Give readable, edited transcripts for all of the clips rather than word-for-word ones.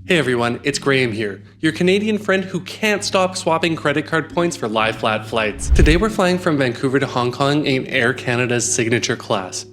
Hey everyone, it's Graham here, your Canadian friend who can't stop swapping credit card points for lie flat flights. Today we're flying from Vancouver to Hong Kong in Air Canada's signature class.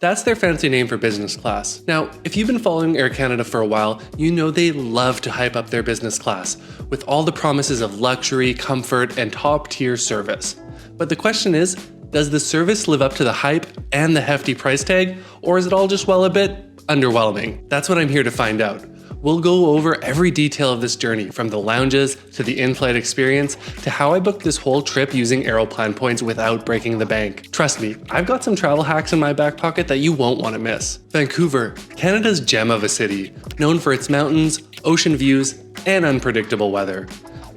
That's their fancy name for business class. Now, if you've been following Air Canada for a while, you know they love to hype up their business class, with all the promises of luxury, comfort, and top-tier service. But the question is, does the service live up to the hype and the hefty price tag, or is it all just, well, a bit underwhelming? That's what I'm here to find out. We'll go over every detail of this journey, from the lounges, to the in-flight experience, to how I booked this whole trip using Aeroplan points without breaking the bank. Trust me, I've got some travel hacks in my back pocket that you won't want to miss. Vancouver, Canada's gem of a city, known for its mountains, ocean views, and unpredictable weather.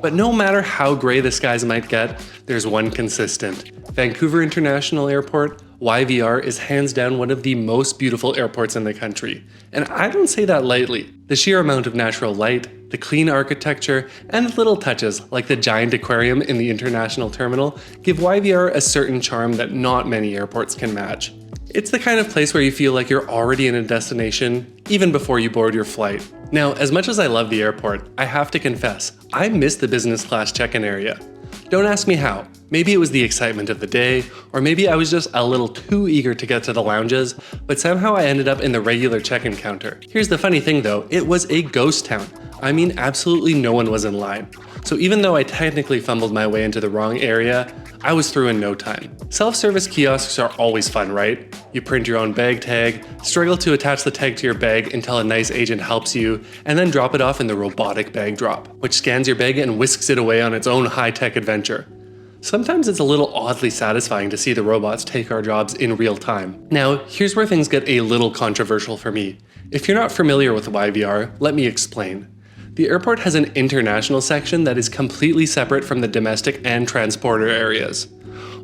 But no matter how gray the skies might get, there's one consistent. Vancouver International Airport, YVR, is hands down one of the most beautiful airports in the country. And I don't say that lightly. The sheer amount of natural light, the clean architecture, and little touches like the giant aquarium in the international terminal give YVR a certain charm that not many airports can match. It's the kind of place where you feel like you're already in a destination even before you board your flight. Now, as much as I love the airport, I have to confess, I miss the business class check-in area. Don't ask me how. Maybe it was the excitement of the day, or maybe I was just a little too eager to get to the lounges, but somehow I ended up in the regular check-in counter. Here's the funny thing though, it was a ghost town. I mean, absolutely no one was in line. So even though I technically fumbled my way into the wrong area, I was through in no time. Self-service kiosks are always fun, right? You print your own bag tag, struggle to attach the tag to your bag until a nice agent helps you, and then drop it off in the robotic bag drop, which scans your bag and whisks it away on its own high-tech adventure. Sometimes it's a little oddly satisfying to see the robots take our jobs in real time. Now, here's where things get a little controversial for me. If you're not familiar with YVR, let me explain. The airport has an international section that is completely separate from the domestic and transporter areas.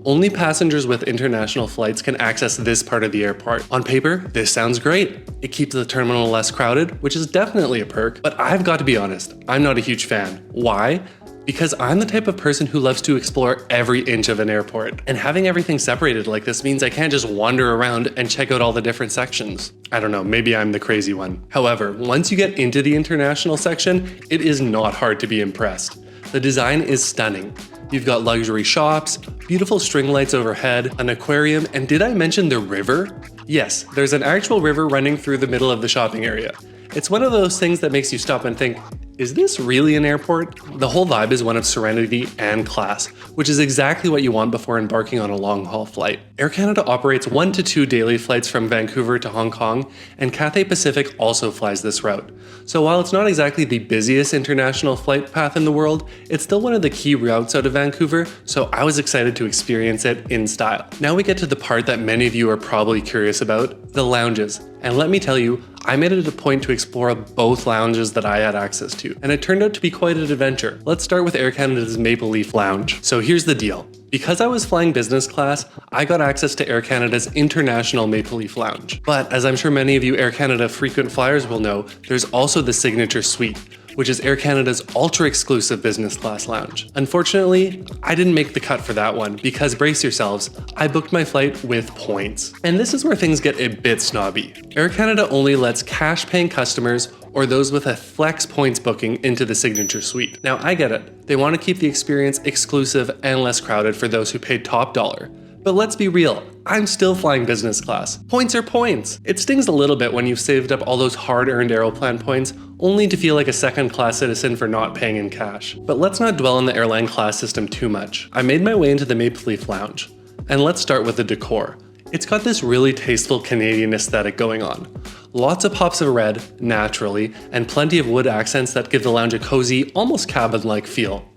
Only passengers with international flights can access this part of the airport. On paper, this sounds great. It keeps the terminal less crowded, which is definitely a perk, but I've got to be honest, I'm not a huge fan. Why? Because I'm the type of person who loves to explore every inch of an airport, and having everything separated like this means I can't just wander around and check out all the different sections. I don't know, maybe I'm the crazy one. However, once you get into the international section, it is not hard to be impressed. The design is stunning. You've got luxury shops, beautiful string lights overhead, an aquarium, and did I mention the river? Yes, there's an actual river running through the middle of the shopping area. It's one of those things that makes you stop and think, is this really an airport? The whole vibe is one of serenity and class, which is exactly what you want before embarking on a long-haul flight. Air Canada operates 1 to 2 daily flights from Vancouver to Hong Kong, and Cathay Pacific also flies this route. So while it's not exactly the busiest international flight path in the world, it's still one of the key routes out of Vancouver, so I was excited to experience it in style. Now we get to the part that many of you are probably curious about, the lounges. And let me tell you, I made it a point to explore both lounges that I had access to, and it turned out to be quite an adventure. Let's start with Air Canada's Maple Leaf Lounge. So here's the deal. Because I was flying business class, I got access to Air Canada's International Maple Leaf Lounge. But as I'm sure many of you Air Canada frequent flyers will know, there's also the Signature Suite, which is Air Canada's ultra-exclusive business class lounge. Unfortunately, I didn't make the cut for that one because, brace yourselves, I booked my flight with points. And this is where things get a bit snobby. Air Canada only lets cash-paying customers or those with a flex points booking into the Signature Suite. Now, I get it. They want to keep the experience exclusive and less crowded for those who paid top dollar. But let's be real, I'm still flying business class. Points are points. It stings a little bit when you've saved up all those hard-earned Aeroplan points only to feel like a second-class citizen for not paying in cash. But let's not dwell on the airline class system too much. I made my way into the Maple Leaf Lounge. And let's start with the decor. It's got this really tasteful Canadian aesthetic going on. Lots of pops of red, naturally, and plenty of wood accents that give the lounge a cozy, almost cabin-like feel.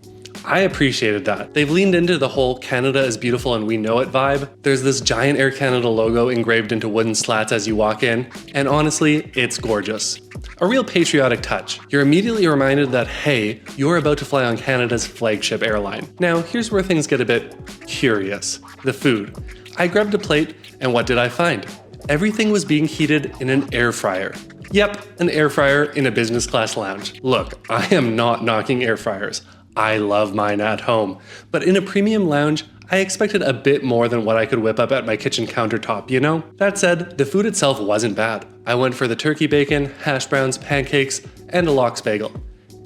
I appreciated that. They've leaned into the whole Canada is beautiful and we know it vibe. There's this giant Air Canada logo engraved into wooden slats as you walk in, and honestly, it's gorgeous. A real patriotic touch. You're immediately reminded that, hey, you're about to fly on Canada's flagship airline. Now, here's where things get a bit curious. The food. I grabbed a plate, and what did I find? Everything was being heated in an air fryer. Yep, an air fryer in a business class lounge. Look, I am not knocking air fryers. I love mine at home. But in a premium lounge, I expected a bit more than what I could whip up at my kitchen countertop, you know? That said, the food itself wasn't bad. I went for the turkey bacon, hash browns, pancakes, and a lox bagel.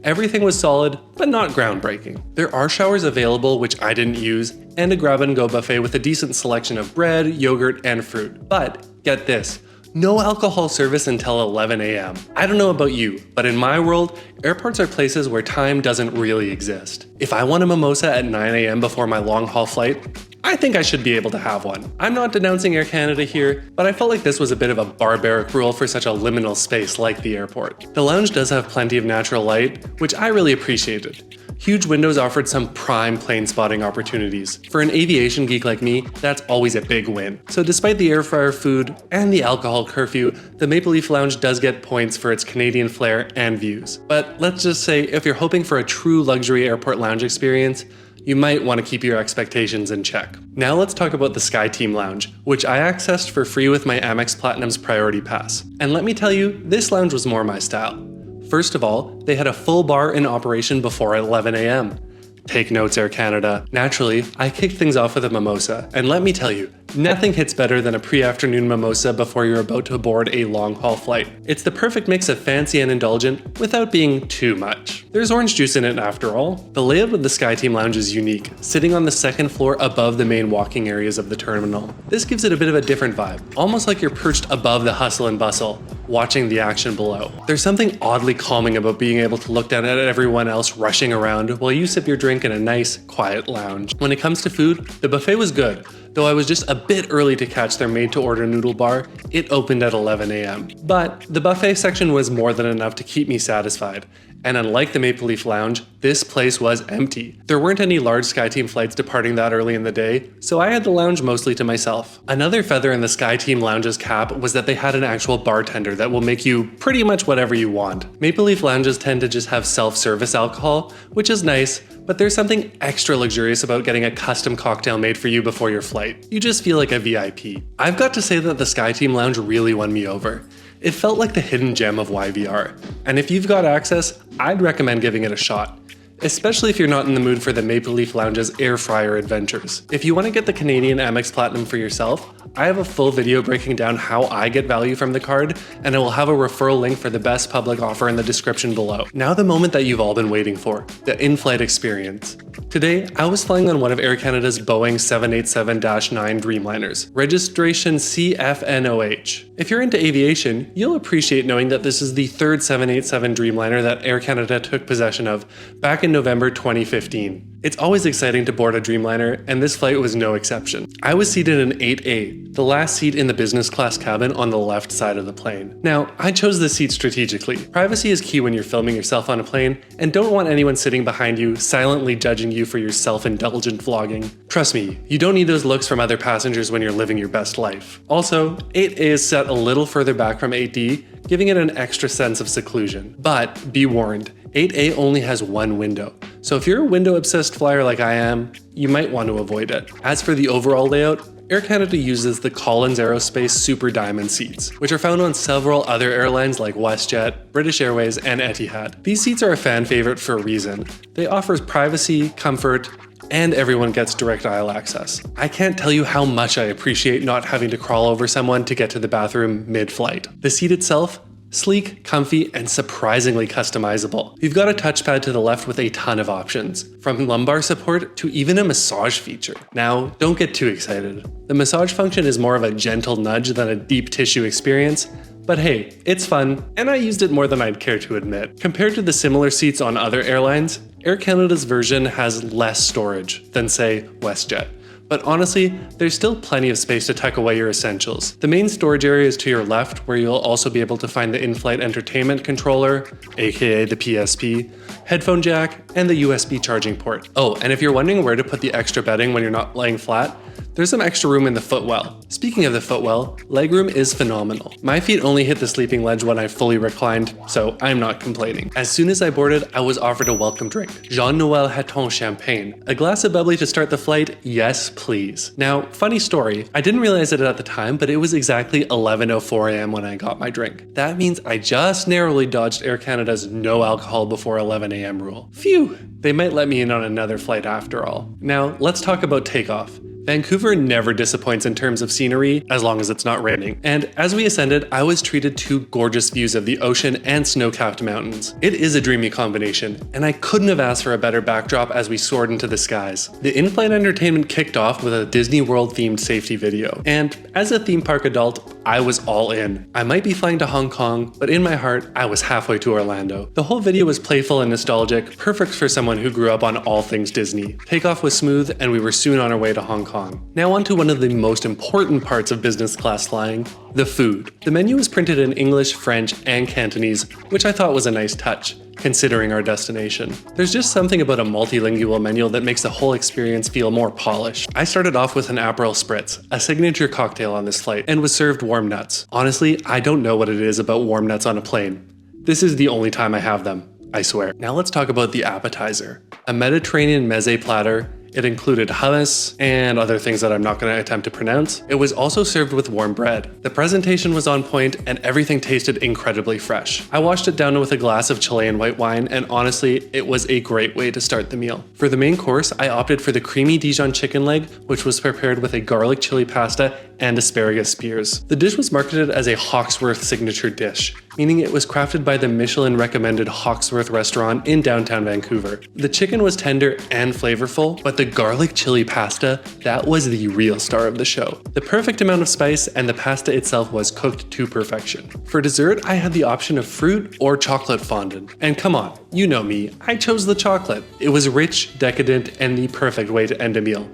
Everything was solid, but not groundbreaking. There are showers available, which I didn't use, and a grab-and-go buffet with a decent selection of bread, yogurt, and fruit. But get this, no alcohol service until 11 a.m. I don't know about you, but in my world, airports are places where time doesn't really exist. If I want a mimosa at 9 a.m. before my long-haul flight, I think I should be able to have one. I'm not denouncing Air Canada here, but I felt like this was a bit of a barbaric rule for such a liminal space like the airport. The lounge does have plenty of natural light, which I really appreciated. Huge windows offered some prime plane spotting opportunities. For an aviation geek like me, that's always a big win. So despite the air fryer food and the alcohol curfew, the Maple Leaf Lounge does get points for its Canadian flair and views. But let's just say if you're hoping for a true luxury airport lounge experience, you might want to keep your expectations in check. Now let's talk about the SkyTeam Lounge, which I accessed for free with my Amex Platinum's Priority Pass. And let me tell you, this lounge was more my style. First of all, they had a full bar in operation before 11 a.m. Take notes, Air Canada. Naturally, I kicked things off with a mimosa, and let me tell you, nothing hits better than a pre-afternoon mimosa before you're about to board a long-haul flight. It's the perfect mix of fancy and indulgent without being too much. There's orange juice in it after all. The layout of the SkyTeam Lounge is unique, sitting on the second floor above the main walking areas of the terminal. This gives it a bit of a different vibe, almost like you're perched above the hustle and bustle, watching the action below. There's something oddly calming about being able to look down at everyone else rushing around while you sip your drink in a nice, quiet lounge. When it comes to food, the buffet was good, though I was just a bit early to catch their made-to-order noodle bar. It opened at 11 a.m. But the buffet section was more than enough to keep me satisfied. And unlike the Maple Leaf Lounge, this place was empty. There weren't any large SkyTeam flights departing that early in the day, so I had the lounge mostly to myself. Another feather in the SkyTeam Lounge's cap was that they had an actual bartender that will make you pretty much whatever you want. Maple Leaf Lounges tend to just have self-service alcohol, which is nice, but there's something extra luxurious about getting a custom cocktail made for you before your flight. You just feel like a VIP. I've got to say that the SkyTeam Lounge really won me over. It felt like the hidden gem of YVR, and if you've got access, I'd recommend giving it a shot, especially if you're not in the mood for the Maple Leaf Lounge's air fryer adventures. If you want to get the Canadian Amex Platinum for yourself, I have a full video breaking down how I get value from the card, and I will have a referral link for the best public offer in the description below. Now the moment that you've all been waiting for, the in-flight experience. Today, I was flying on one of Air Canada's Boeing 787-9 Dreamliners, registration CFNOH. If you're into aviation, you'll appreciate knowing that this is the third 787 Dreamliner that Air Canada took possession of back in November 2015. It's always exciting to board a Dreamliner, and this flight was no exception. I was seated in 8A, the last seat in the business class cabin on the left side of the plane. Now, I chose this seat strategically. Privacy is key when you're filming yourself on a plane, and don't want anyone sitting behind you silently judging you for your self-indulgent vlogging. Trust me, you don't need those looks from other passengers when you're living your best life. Also, 8A is set a little further back from 8D, giving it an extra sense of seclusion. But be warned, 8A only has one window, so if you're a window-obsessed flyer like I am, you might want to avoid it. As for the overall layout, Air Canada uses the Collins Aerospace Super Diamond seats, which are found on several other airlines like WestJet, British Airways, and Etihad. These seats are a fan favorite for a reason. They offer privacy, comfort, and everyone gets direct aisle access. I can't tell you how much I appreciate not having to crawl over someone to get to the bathroom mid-flight. The seat itself, sleek, comfy, and surprisingly customizable. You've got a touchpad to the left with a ton of options, from lumbar support to even a massage feature. Now, don't get too excited. The massage function is more of a gentle nudge than a deep tissue experience, but hey, it's fun, and I used it more than I'd care to admit. Compared to the similar seats on other airlines, Air Canada's version has less storage than, say, WestJet. But honestly, there's still plenty of space to tuck away your essentials. The main storage area is to your left, where you'll also be able to find the in-flight entertainment controller, aka the PSP, headphone jack, and the USB charging port. Oh, and if you're wondering where to put the extra bedding when you're not laying flat, there's some extra room in the footwell. Speaking of the footwell, legroom is phenomenal. My feet only hit the sleeping ledge when I fully reclined, so I'm not complaining. As soon as I boarded, I was offered a welcome drink. Jean-Noël Hatton champagne. A glass of bubbly to start the flight? Yes, please. Now, funny story, I didn't realize it at the time, but it was exactly 11:04 a.m. when I got my drink. That means I just narrowly dodged Air Canada's no alcohol before 11 a.m. rule. Phew! They might let me in on another flight after all. Now, let's talk about takeoff. Vancouver never disappoints in terms of scenery, as long as it's not raining. And as we ascended, I was treated to gorgeous views of the ocean and snow-capped mountains. It is a dreamy combination, and I couldn't have asked for a better backdrop as we soared into the skies. The in-flight entertainment kicked off with a Disney World-themed safety video, and as a theme park adult, I was all in. I might be flying to Hong Kong, but in my heart, I was halfway to Orlando. The whole video was playful and nostalgic, perfect for someone who grew up on all things Disney. Takeoff was smooth, and we were soon on our way to Hong Kong. Now on to one of the most important parts of business class flying, the food. The menu was printed in English, French, and Cantonese, which I thought was a nice touch, considering our destination. There's just something about a multilingual menu that makes the whole experience feel more polished. I started off with an Aperol Spritz, a signature cocktail on this flight, and was served warm nuts. Honestly, I don't know what it is about warm nuts on a plane. This is the only time I have them, I swear. Now let's talk about the appetizer. A Mediterranean meze platter. It included hummus and other things that I'm not going to attempt to pronounce. It was also served with warm bread. The presentation was on point and everything tasted incredibly fresh. I washed it down with a glass of Chilean white wine, and honestly, it was a great way to start the meal. For the main course, I opted for the creamy Dijon chicken leg, which was prepared with a garlic chili pasta and asparagus spears. The dish was marketed as a Hawksworth signature dish, meaning it was crafted by the Michelin-recommended Hawksworth restaurant in downtown Vancouver. The chicken was tender and flavorful, but the garlic chili pasta, that was the real star of the show. The perfect amount of spice, and the pasta itself was cooked to perfection. For dessert, I had the option of fruit or chocolate fondant. And come on, you know me, I chose the chocolate. It was rich, decadent, and the perfect way to end a meal.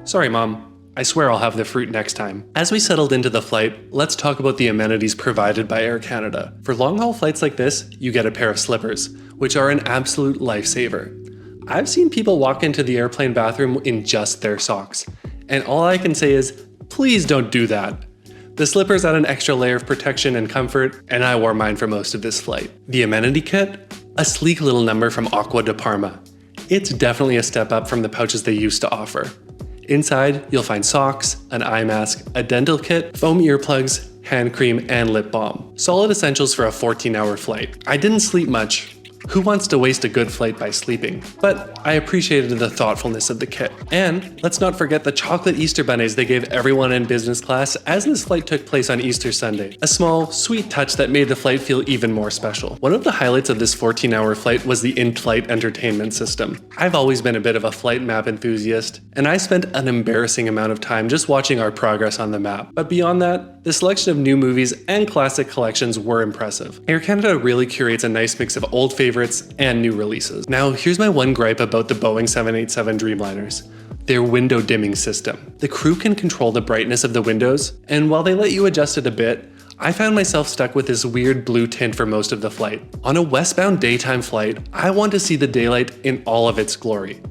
Sorry, Mom. I swear I'll have the fruit next time. As we settled into the flight, let's talk about the amenities provided by Air Canada. For long-haul flights like this, you get a pair of slippers, which are an absolute lifesaver. I've seen people walk into the airplane bathroom in just their socks, and all I can say is, please don't do that. The slippers add an extra layer of protection and comfort, and I wore mine for most of this flight. The amenity kit? A sleek little number from Acqua di Parma. It's definitely a step up from the pouches they used to offer. Inside, you'll find socks, an eye mask, a dental kit, foam earplugs, hand cream, and lip balm. Solid essentials for a 14-hour flight. I didn't sleep much. Who wants to waste a good flight by sleeping? But I appreciated the thoughtfulness of the kit. And let's not forget the chocolate Easter bunnies they gave everyone in business class as this flight took place on Easter Sunday. A small, sweet touch that made the flight feel even more special. One of the highlights of this 14-hour flight was the in-flight entertainment system. I've always been a bit of a flight map enthusiast, and I spent an embarrassing amount of time just watching our progress on the map. But beyond that, the selection of new movies and classic collections were impressive. Air Canada really curates a nice mix of old favorites and new releases. Now, here's my one gripe about the Boeing 787 Dreamliners. Their window dimming system. The crew can control the brightness of the windows, and while they let you adjust it a bit, I found myself stuck with this weird blue tint for most of the flight. On a westbound daytime flight, I want to see the daylight in all of its glory.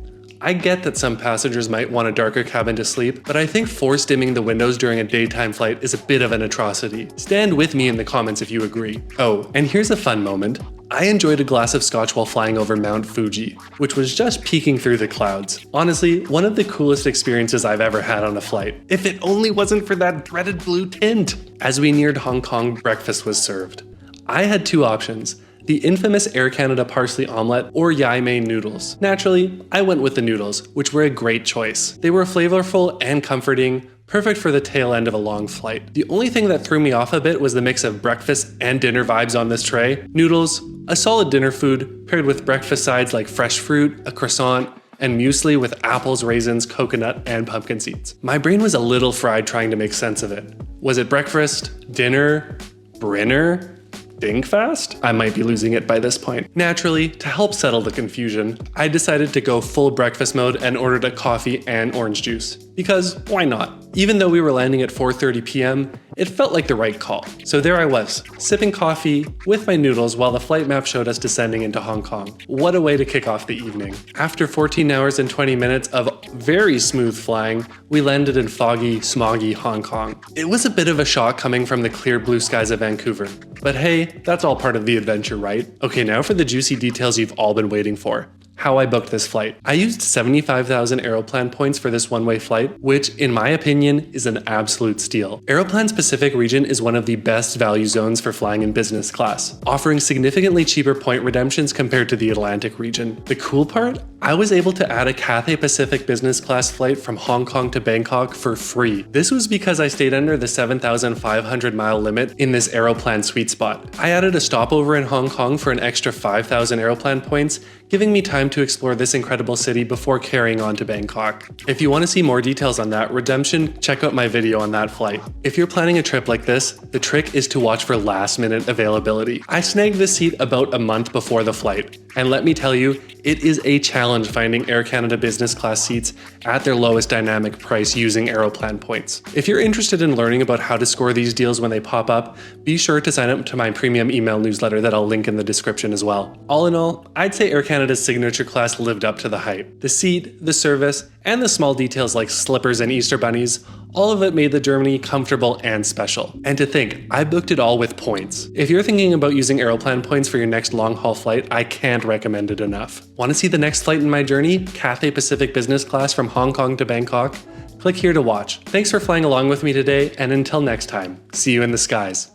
I get that some passengers might want a darker cabin to sleep, but I think force dimming the windows during a daytime flight is a bit of an atrocity. Stand with me in the comments if you agree. Oh, and here's a fun moment. I enjoyed a glass of scotch while flying over Mount Fuji, which was just peeking through the clouds. Honestly, one of the coolest experiences I've ever had on a flight. If it only wasn't for that dreaded blue tint. As we neared Hong Kong, breakfast was served. I had two options. The infamous Air Canada parsley omelette or yai mein noodles. Naturally, I went with the noodles, which were a great choice. They were flavorful and comforting, perfect for the tail end of a long flight. The only thing that threw me off a bit was the mix of breakfast and dinner vibes on this tray. Noodles, a solid dinner food, paired with breakfast sides like fresh fruit, a croissant, and muesli with apples, raisins, coconut, and pumpkin seeds. My brain was a little fried trying to make sense of it. Was it breakfast, dinner, brinner? Fast? I might be losing it by this point. Naturally, to help settle the confusion, I decided to go full breakfast mode and ordered a coffee and orange juice. Because why not? Even though we were landing at 4:30 p.m., it felt like the right call. So there I was, sipping coffee with my noodles while the flight map showed us descending into Hong Kong. What a way to kick off the evening. After 14 hours and 20 minutes of very smooth flying, we landed in foggy, smoggy Hong Kong. It was a bit of a shock coming from the clear blue skies of Vancouver. But hey, that's all part of the adventure, right? Okay, now for the juicy details you've all been waiting for. How I booked this flight. I used 75,000 Aeroplan points for this one-way flight, which in my opinion is an absolute steal. Aeroplan's Pacific region is one of the best value zones for flying in business class, offering significantly cheaper point redemptions compared to the Atlantic region. The cool part? I was able to add a Cathay Pacific business class flight from Hong Kong to Bangkok for free. This was because I stayed under the 7,500 mile limit in this Aeroplan sweet spot. I added a stopover in Hong Kong for an extra 5,000 Aeroplan points, giving me time to explore this incredible city before carrying on to Bangkok. If you want to see more details on that redemption, check out my video on that flight. If you're planning a trip like this, the trick is to watch for last minute availability. I snagged this seat about a month before the flight, and let me tell you, it is a challenge finding Air Canada business class seats at their lowest dynamic price using Aeroplan points. If you're interested in learning about how to score these deals when they pop up, be sure to sign up to my premium email newsletter that I'll link in the description as well. All in all, I'd say Air Canada's signature class lived up to the hype. The seat, the service, and the small details like slippers and Easter bunnies, all of it made the journey comfortable and special. And to think, I booked it all with points. If you're thinking about using Aeroplan points for your next long-haul flight, I can't recommend it enough. Want to see the next flight in my journey? Cathay Pacific business class from Hong Kong to Bangkok? Click here to watch. Thanks for flying along with me today, and until next time, see you in the skies.